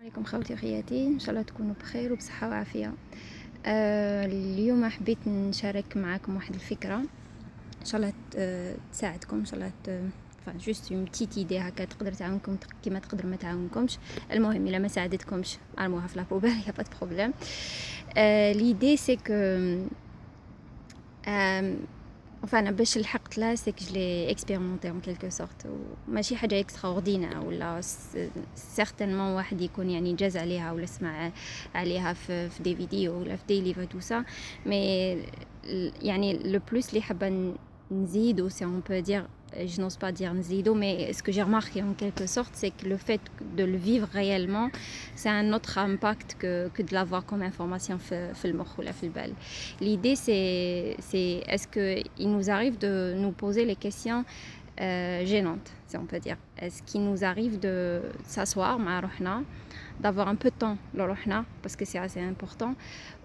عليكم خوتي وخياتي، ان شاء الله تكونوا بخير وبصحه وعافيه. اليوم حبيت نشارك معكم واحد الفكره ان شاء الله تساعدكم، ان شاء الله جوست اون بتيت ايدي هكا تقدر تعاونكم كيما تقدر ما تعاونكمش. المهم الا ما ساعدتكمش ارموها في لابوبال، يا با دو بروبليم. ليدي سي كو enfin باش لحقت لا سي كو جلي اكسبيرمونتي ان كيلكو سورت، ماشي حاجه اكستراوردينير ولا سيغتينمون واحد يكون يعني جاز عليها ولا سمع عليها في دي فيديو ولا في دي ليفر تو سا. مي يعني لو بلوس اللي حابه نزيدو سي اون بو دير، je n'ose pas dire nzido, mais ce que j'ai remarqué en quelque sorte, c'est que le fait de le vivre réellement, c'est un autre impact que de l'avoir comme information في المخ ولا في البال. L'idée c'est est-ce qu'il nous arrive de nous poser les questions gênantes, si on peut dire. Est-ce qu'il nous arrive de s'asseoir مع روحنا, d'avoir un peu de temps لروحنا, parce que c'est assez important,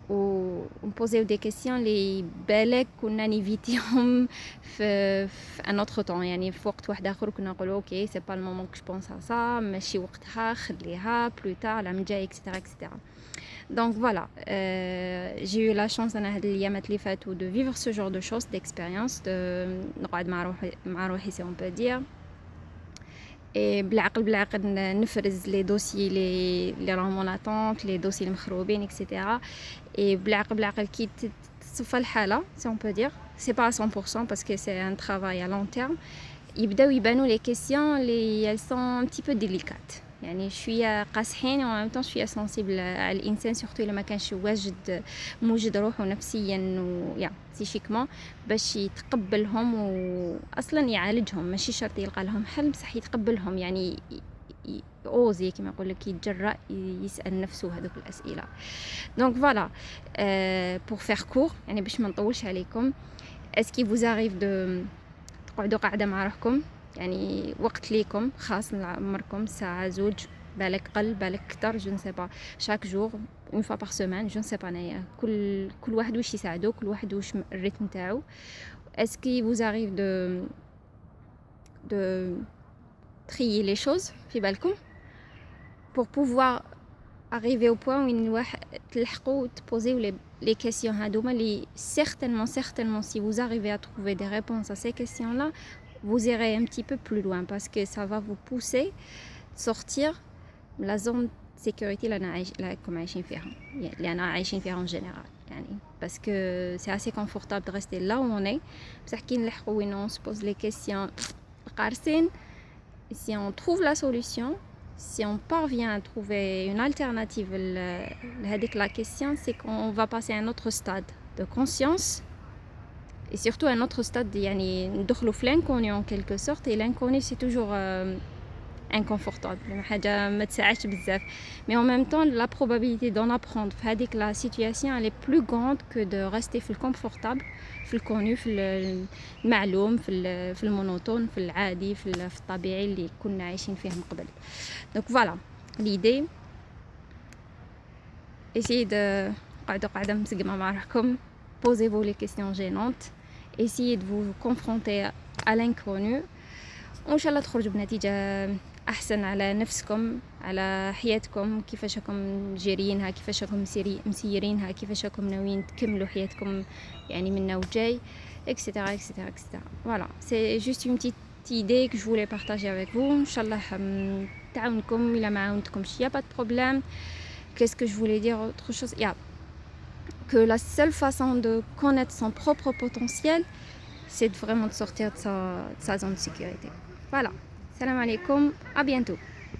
ونبوزيو دي كيسيون اللي بالك كنا نيفيتيهم في ان اوتر طون، يعني في وقت واحد اخر كنا نقولوا اوكي سي با المومون كو جو بونس ا سا، ماشي وقتها، خليها بلو تار العام الجاي اكسيتيرا اكسيتيرا. دونك فوالا جي يو لا شانس انا هاد الايامات اللي فاتوا دو فيفر سو جور دو شوز ديكسبيريونس، نقعد مع روحي سي اون بو دير، بالعقل نفرز لي دوسي لي راهم اون اتونت، لي دوسي المخروبين اكسيتيرا. اي بالعقل كي تصفى الحاله سي اون بو دير سي با 100% باسكو سي ان ترافاي ا لون تيرم، يبداو يبانوا لي كيسيون لي سون ان بتي بو ديليكات، يعني شويه قاصحين و ميم شويه سنسيبل على الانسان، سورتو الا ما كانش واجد موجد روحه نفسيا و يا سيشيكمون باش يتقبلهم واصلا يعالجهم، ماشي شرط يلقى لهم حل بصح يتقبلهم، يعني اوزي كما يقول لك يتجرأ يسال نفسه هذوك الاسئله. دونك فوالا بور فير كور، يعني باش ما نطولش عليكم، اسكي فوز اريف دو تقعدوا قاعده مع روحكم، يعني وقت ليكم خاص لعمركم، ساعه زوج، بالك قل بالك كتر، جو نسي با، شاك جور اون فوا بار سيمين، جو نسي با نايا، كل واحد واش يساعدو، كل واحد واش الريتم تاعو. اسكي فوز اريف دو trier les choses في بالكم pour pouvoir arriver au point où الواحد تلحقوا تبوزيو les questions هادوما اللي certainement si vous arrivez à trouver des réponses à ces questions là, vous irez un petit peu plus loin parce que ça va vous pousser sortir de la zone de sécurité اللي راكم عايشين فيها، اللي انا عايشين فيها en général، يعني parce que c'est assez confortable de rester là où on est، بصح كي نلحقوا وين on se pose les questions قارسين. Si on trouve la solution, si on parvient à trouver une alternative à la question, c'est qu'on va passer à un autre stade de conscience et surtout un autre stade, يعني ندخلوا في l'inconnu en quelque sorte, et l'inconnu c'est toujours inconfortable، حاجة ما تساعدش بزاف، mais en même temps la probabilité d'en apprendre في هذيك la situation elle est plus grande que de rester في الconfortable، في الكوني، في المعلوم، في المونوتون، في العادي، في الطبيعي اللي كنا عايشين فيه من قبل. donc voilà l'idée، essayez de قاعدة مسقمة مع روحكم، posez-vous les questions gênantes، essayez de vous confronter à l'inconnu، وإن شاء الله تخرجوا بنتيجة أحسن على نفسكم، على حياتكم، كيفاش راكم جاريينها، كيفاش راكم مسيرينها، كيفاش راكم ناويين تكملوا حياتكم يعني من ناو جاي etc etc etc. Voilà, c'est juste une petite idée que je voulais partager avec vous. إن شاء الله تعاونكم، إلا ما عاونتكمش y a pas de problème. Qu'est-ce que je voulais dire autre chose? Yeah, que la seule façon de connaître son propre potentiel, c'est vraiment de sortir de sa zone de sécurité. Voilà. Salam alaikum, à bientôt.